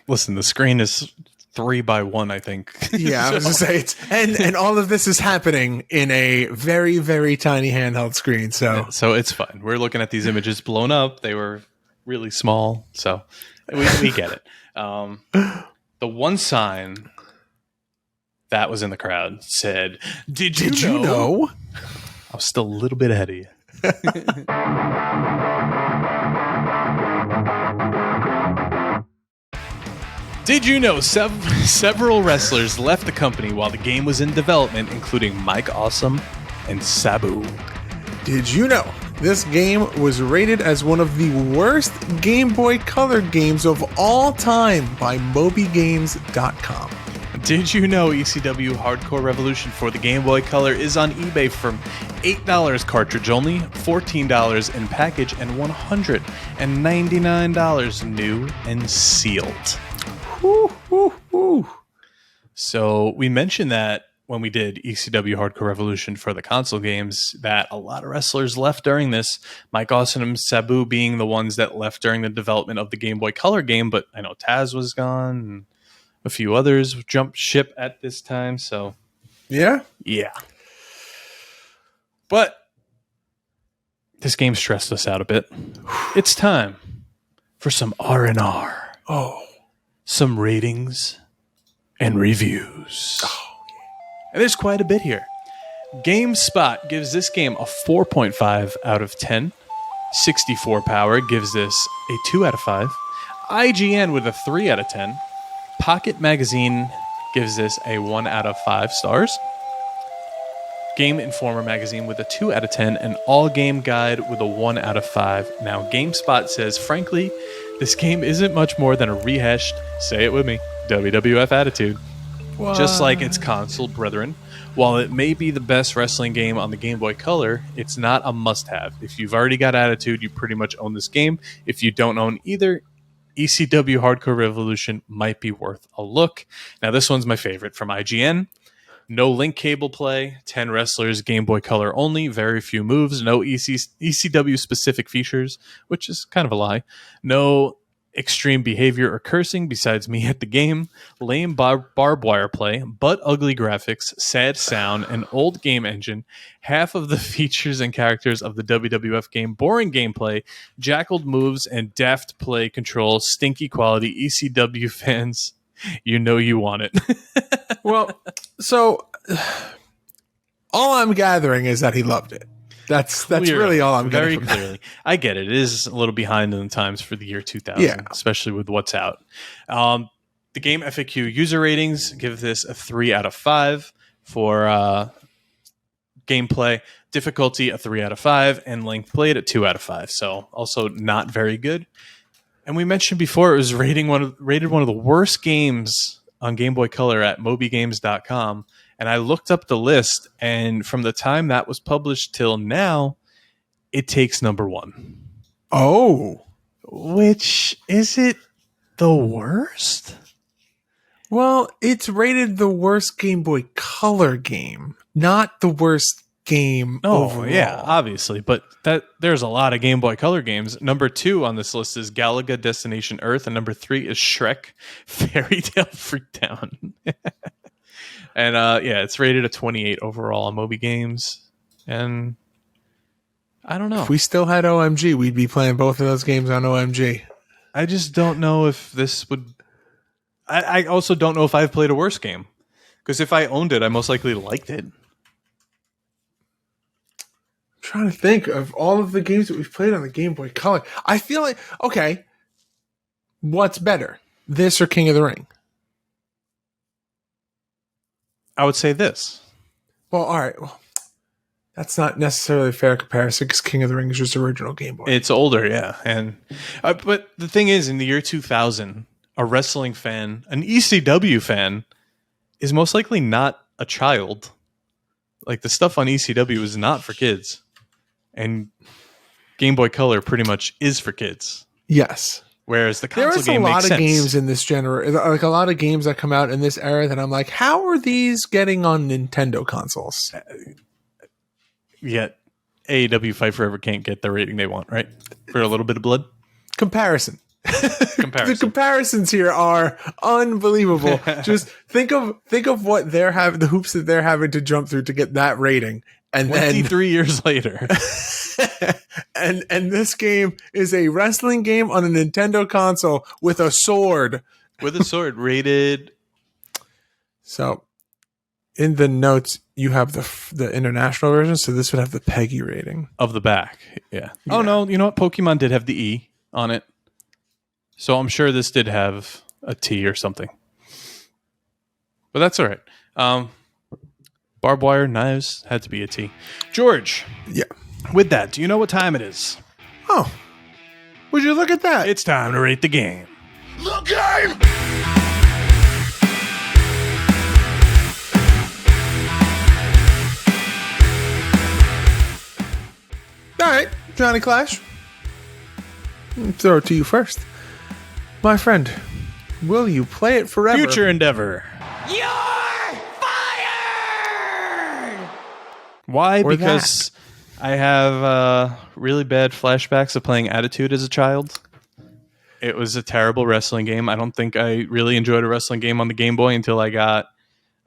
listen, the screen is 3x1, I think. Yeah, I was gonna say and all of this is happening in a very, very tiny handheld screen. So it's fine. We're looking at these images blown up. They were really small, so we get it. The one sign that was in the crowd said, Did you know? I was still a little bit ahead of you. Did you know several wrestlers left the company while the game was in development, including Mike Awesome and Sabu? Did you know this game was rated as one of the worst Game Boy Color games of all time by MobyGames.com? Did you know ECW Hardcore Revolution for the Game Boy Color is on eBay from $8 cartridge only, $14 in package, and $199 new and sealed? Woo, woo, woo. So we mentioned that when we did ECW Hardcore Revolution for the console games, that a lot of wrestlers left during this. Mike Awesome and Sabu being the ones that left during the development of the Game Boy Color game, but I know Taz was gone and a few others jumped ship at this time. So Yeah. But this game stressed us out a bit. It's time for some R&R. Oh. Some ratings and reviews. And there's quite a bit here. GameSpot gives this game a 4.5 out of 10. 64 Power gives this a 2 out of 5. IGN with a 3 out of 10. Pocket Magazine gives this a 1 out of 5 stars. Game Informer Magazine with a 2 out of 10. And All Game Guide with a 1 out of 5. Now, GameSpot says, frankly, this game isn't much more than a rehashed, say it with me, WWF attitude. What? Just like its console brethren. While it may be the best wrestling game on the Game Boy Color, it's not a must-have. If you've already got attitude, you pretty much own this game. If you don't own either, ECW Hardcore Revolution might be worth a look. Now, this one's my favorite from IGN. No link cable play, 10 wrestlers, Game Boy Color only, very few moves, no ECW specific features, which is kind of a lie. No extreme behavior or cursing besides me at the game, lame barbed wire play, but ugly graphics, sad sound, an old game engine, half of the features and characters of the WWF game, boring gameplay, jackaled moves, and daft play control, stinky quality. ECW fans, you know you want it. Well, so all I'm gathering is that he loved it. That's Clearly, really all I'm very getting from clearly. I get it. It is a little behind in the times for the year 2000, Yeah. especially with what's out. The game FAQ user ratings give this a 3 out of 5 for gameplay, difficulty a 3 out of 5, and length played a 2 out of 5. So also not very good. And we mentioned before it was rated one of the worst games on Game Boy Color at MobyGames.com. And I looked up the list, and from the time that was published till now, it takes number 1. Oh. Which, is it the worst? Well, it's rated the worst Game Boy Color game, not the worst game overall. Yeah, obviously. But there's a lot of Game Boy Color games. Number 2 on this list is Galaga Destination Earth, and number 3 is Shrek Fairy Tale Freakdown. And it's rated a 28 overall on Moby Games. And I don't know. If we still had OMG, we'd be playing both of those games on OMG. I just don't know if this would... I also don't know if I've played a worse game. Because if I owned it, I most likely liked it. I'm trying to think of all of the games that we've played on the Game Boy Color. I feel like, okay, what's better, this or King of the Ring? I would say this. Well, all right. Well, that's not necessarily a fair comparison because King of the Ring is just original Game Boy. It's older, yeah. And but the thing is, in the year 2000, a wrestling fan, an ECW fan, is most likely not a child. Like, the stuff on ECW is not for kids. And Game Boy Color pretty much is for kids. Yes. Whereas the console game makes sense. There is a lot of games in this generation, like a lot of games that come out in this era that I'm like, how are these getting on Nintendo consoles? Yet AEW Fight Forever can't get the rating they want, right? For a little bit of blood. Comparison. comparison. The comparisons here are unbelievable. Just think of what they're having, the hoops that they're having to jump through to get that rating. And 23 years later. and this game is a wrestling game on a Nintendo console with a sword. With a sword, rated. So in the notes, you have the international version, so this would have the PEGI rating. Of the back. Yeah. Oh, no. You know what? Pokemon did have the E on it. So I'm sure this did have a T or something. But that's all right. Barbed wire, knives, had to be a T. George. Yeah. With that, do you know what time it is? Oh. Would you look at that? It's time to rate the game. The game! All right, Johnny Clash. I'll throw it to you first. My friend, will you play it forever? Future endeavor. You're fired! Why? Or Because I have really bad flashbacks of playing Attitude as a child. It was a terrible wrestling game. I don't think I really enjoyed a wrestling game on the Game Boy until I got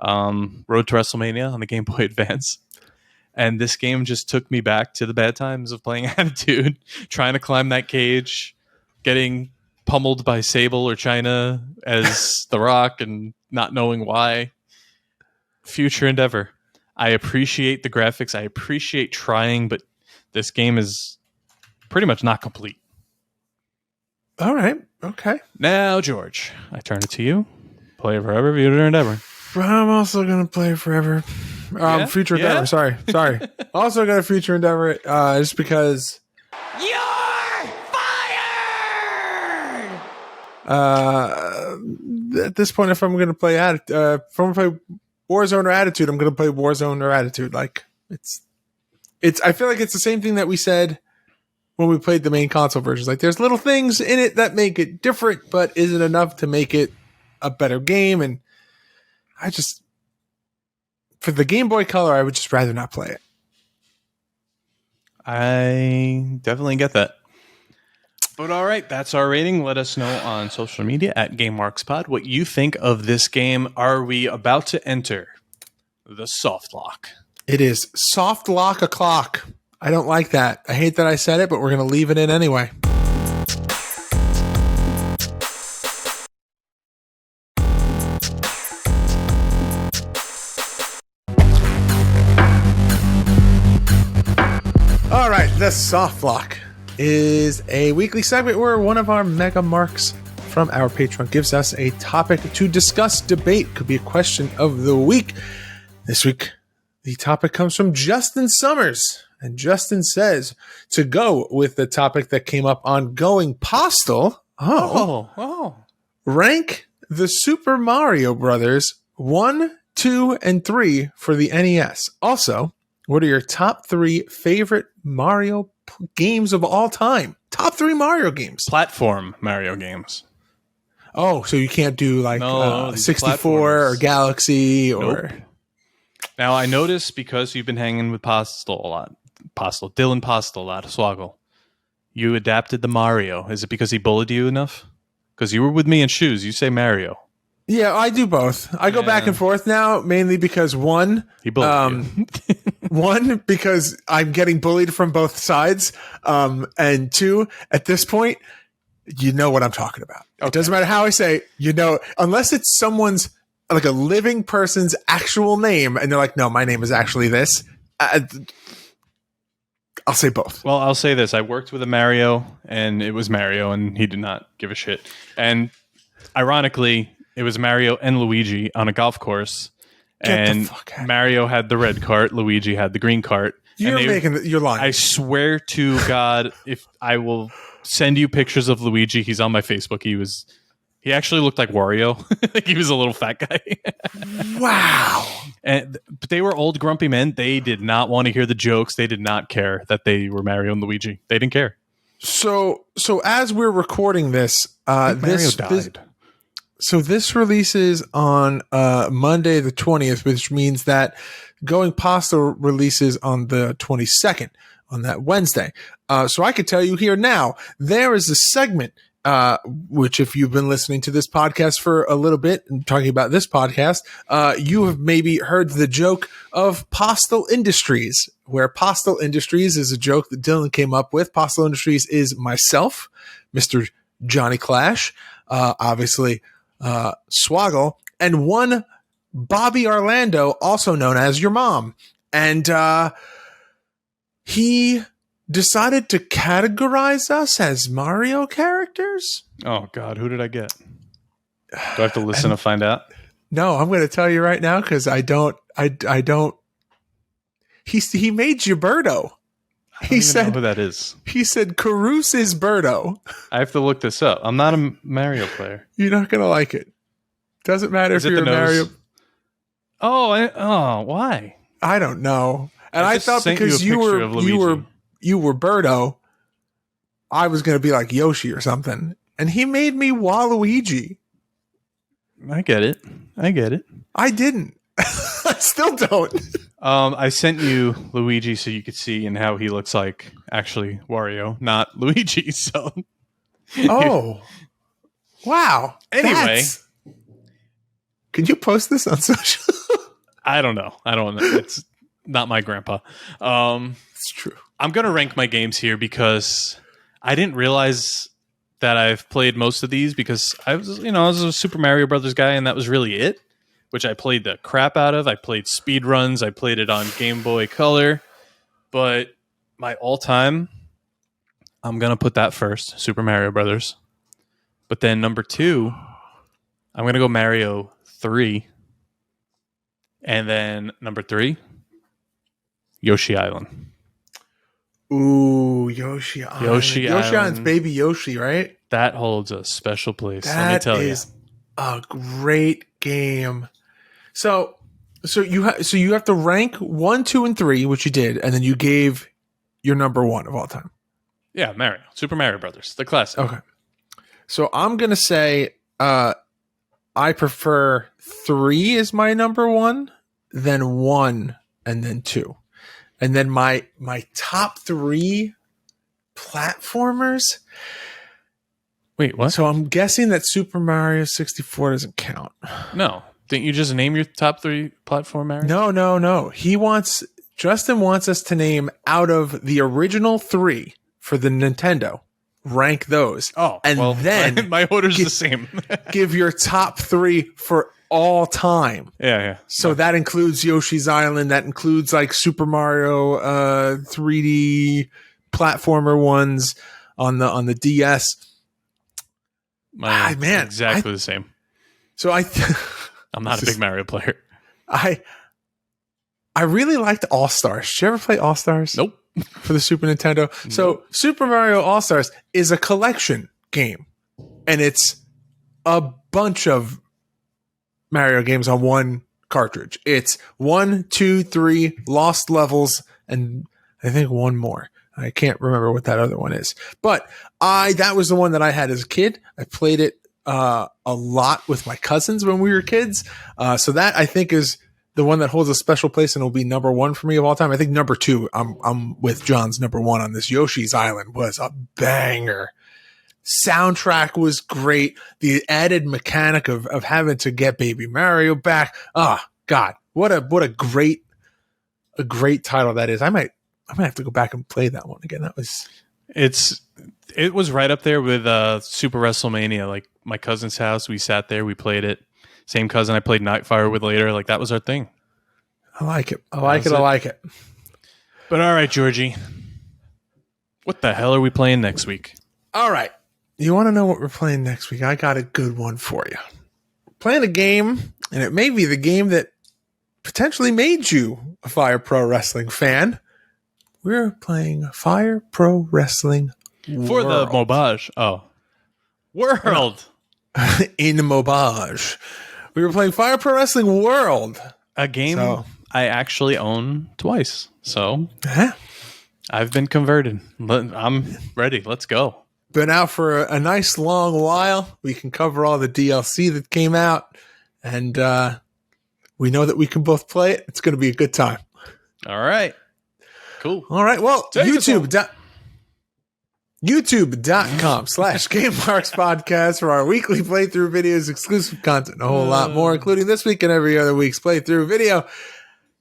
Road to WrestleMania on the Game Boy Advance. And this game just took me back to the bad times of playing Attitude, trying to climb that cage, getting pummeled by Sable or China as The Rock and not knowing why. Future endeavor. I appreciate the graphics. I appreciate trying, but this game is pretty much not complete. All right. Okay. Now, George, I turn it to you. Play it forever, future endeavor. I'm also going to play forever. Future endeavor. Sorry. Also got a future endeavor just because. You're fired! At this point, if I'm going to play Warzone or Attitude, I'm going to play Warzone or Attitude. Like it's. I feel like it's the same thing that we said when we played the main console versions. Like there's little things in it that make it different, but isn't enough to make it a better game. And I just, for the Game Boy Color, I would just rather not play it. I definitely get that. But all right, that's our rating. Let us know on social media at GameMarksPod what you think of this game. Are we about to enter the soft lock? It is soft lock o'clock. I don't like that. I hate that I said it, but we're going to leave it in anyway. All right, the soft lock is a weekly segment where one of our mega marks from our Patreon gives us a topic to discuss, debate. Could be a question of the week. This week, the topic comes from Justin Summers. And Justin says to go with the topic that came up on Going Postal. Rank the Super Mario Brothers 1, 2, and 3 for the NES. Also, what are your top 3 favorite Mario games of all time? Top 3 Mario games. Platform Mario games. Oh, so you can't do like these 64 or Galaxy or... Nope. Now, I noticed because you've been hanging with Postal a lot. Dylan Postal a lot, Swoggle. You adapted the Mario. Is it because he bullied you enough? Because you were with me in shoes. You say Mario. Yeah, I do both. I go back and forth now, mainly because one, he bullied you. One, because I'm getting bullied from both sides, and two, at this point, you know what I'm talking about. Okay. It doesn't matter how I say, unless it's someone's, like a living person's actual name, and they're like, no, my name is actually this. I'll say both. Well, I'll say this. I worked with a Mario, and it was Mario, and he did not give a shit. And ironically, it was Mario and Luigi on a golf course. And Mario had the red cart, Luigi had the green cart. You're lying. I swear to God, if I will send you pictures of Luigi, he's on my Facebook. He actually looked like Wario. Like he was a little fat guy. Wow. But they were old grumpy men. They did not want to hear the jokes. They did not care that they were Mario and Luigi. They didn't care. So as we're recording this, Mario died. This releases on Monday the 20th, which means that Going Postal releases on the 22nd, on that Wednesday. So I could tell you here now, there is a segment which if you've been listening to this podcast for a little bit and talking about this podcast, you have maybe heard the joke of Postal Industries, where Postal Industries is a joke that Dylan came up with. Postal Industries is myself, Mr. Johnny Clash, obviously Swoggle, and one Bobby Orlando, also known as your mom. And he decided to categorize us as Mario characters. Oh God, who did I get? Do I have to listen to find out? No, I'm going to tell you right now because I don't. He made you Birdo. He said know who that is. He said Caruso is Birdo. I have to look this up. I'm not a Mario player. You're not going to like it. Doesn't matter Is if it you're the a Mario. nose? Why? I don't know. And I just thought sent because you a you picture were of Luigi. you were Birdo, I was going to be like Yoshi or something. And he made me Waluigi. I get it. I didn't. I still don't. I sent you Luigi so you could see and how he looks like actually Wario, not Luigi. So, Oh, wow. Anyway. Can you post this on social? I don't know. It's not my grandpa. It's true. I'm gonna rank my games here because I didn't realize that I've played most of these because I was a Super Mario Brothers guy and that was really it. Which I played the crap out of. I played speed runs. I played it on Game Boy Color. But my all-time, I'm going to put that first, Super Mario Brothers. But then number 2, I'm going to go Mario 3. And then number 3, Yoshi Island. Ooh, Yoshi Island. Yoshi Island's Island. Baby Yoshi, right? That holds a special place, let me That tell you. is a great game. So you have to rank 1, 2, and 3, which you did, and then you gave your number 1 of all time. Yeah, Mario. Super Mario Brothers, the classic. Okay. So I'm gonna say I prefer 3 as my number 1, then 1, and then 2. And then my top 3 platformers. Wait, what? So I'm guessing that Super Mario 64 doesn't count. No. Didn't you just name your top 3 platform Mario? No. Justin wants us to name out of the original 3 for the Nintendo. Rank those. Oh, and well, then my order's the same. give your top 3 for all time. Yeah. So that includes Yoshi's Island. That includes like Super Mario 3D platformer ones on the DS. Mine's man, exactly the same. So I'm not a big Mario player. I really liked All Stars. Did you ever play All Stars? Nope. For the Super Nintendo. So Super Mario All Stars is a collection game, and it's a bunch of Mario games on one cartridge. It's 1, 2, 3 Lost Levels, and I think one more. I can't remember what that other one is, but that was the one that I had as a kid. I played it a lot with my cousins when we were kids. So that I think is the one that holds a special place and will be number 1 for me of all time. I think number 2, I'm with John's number 1 on this. Yoshi's Island was a banger. Soundtrack was great. The added mechanic of having to get Baby Mario back. Oh God, what a great title that is. I might have to go back and play that one again. It was right up there with Super WrestleMania. Like my cousin's house, we sat there, we played it. Same cousin I played Nightfire with later. Like that was our thing. I like it. I like it. But all right, Georgie, what the hell are we playing next week? All right. You want to know what we're playing next week? I got a good one for you. We're playing a game, and it may be the game that potentially made you a Fire Pro Wrestling fan. We're playing Fire Pro Wrestling For the Mobage. Oh. World. In Mobage. We were playing Fire Pro Wrestling World. A game I actually own twice. So I've been converted. I'm ready. Let's go. Been out for a nice long while. We can cover all the DLC that came out. And we know that we can both play it. It's going to be a good time. All right. Cool. All right. Well, Take YouTube. YouTube.com/GameMarks Podcast for our weekly playthrough videos, exclusive content, and a whole lot more, including this week and every other week's playthrough video.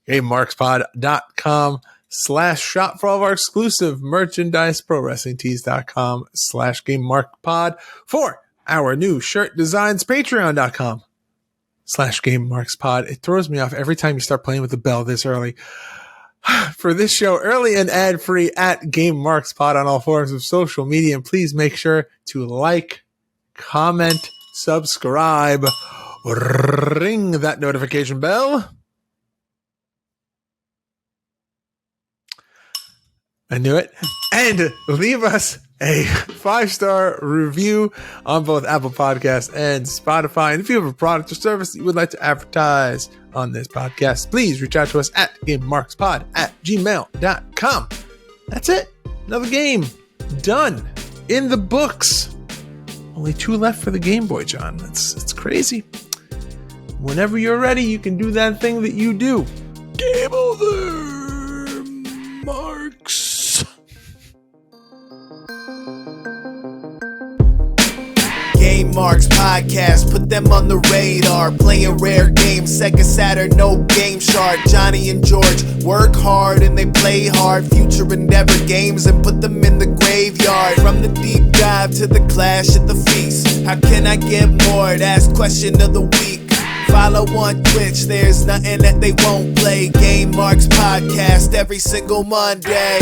GameMarksPod.com/shop for all of our exclusive merchandise. ProWrestlingTees.com/GameMarkPod for our new shirt designs. Patreon.com/GameMarksPod. It throws me off every time you start playing with the bell this early. For this show, early and ad-free at Game Marks Pod on all forms of social media. And please make sure to like, comment, subscribe, ring that notification bell. I knew it. And leave us a 5-star review on both Apple Podcasts and Spotify. And if you have a product or service that you would like to advertise on this podcast, please reach out to us at GameMarksPod@gmail.com. That's it. Another game done in the books. Only 2 left for the Game Boy, John. It's crazy. Whenever you're ready, you can do that thing that you do. Game over, Marks. Game Marks Podcast, put them on the radar. Playing rare games, Sega Saturn, no Game Shark. Johnny and George work hard and they play hard. Future endeavor games and put them in the graveyard. From the deep dive to the clash at the feast. How can I give more? That's question of the week. Follow on Twitch, there's nothing that they won't play. Game Marks Podcast every single Monday.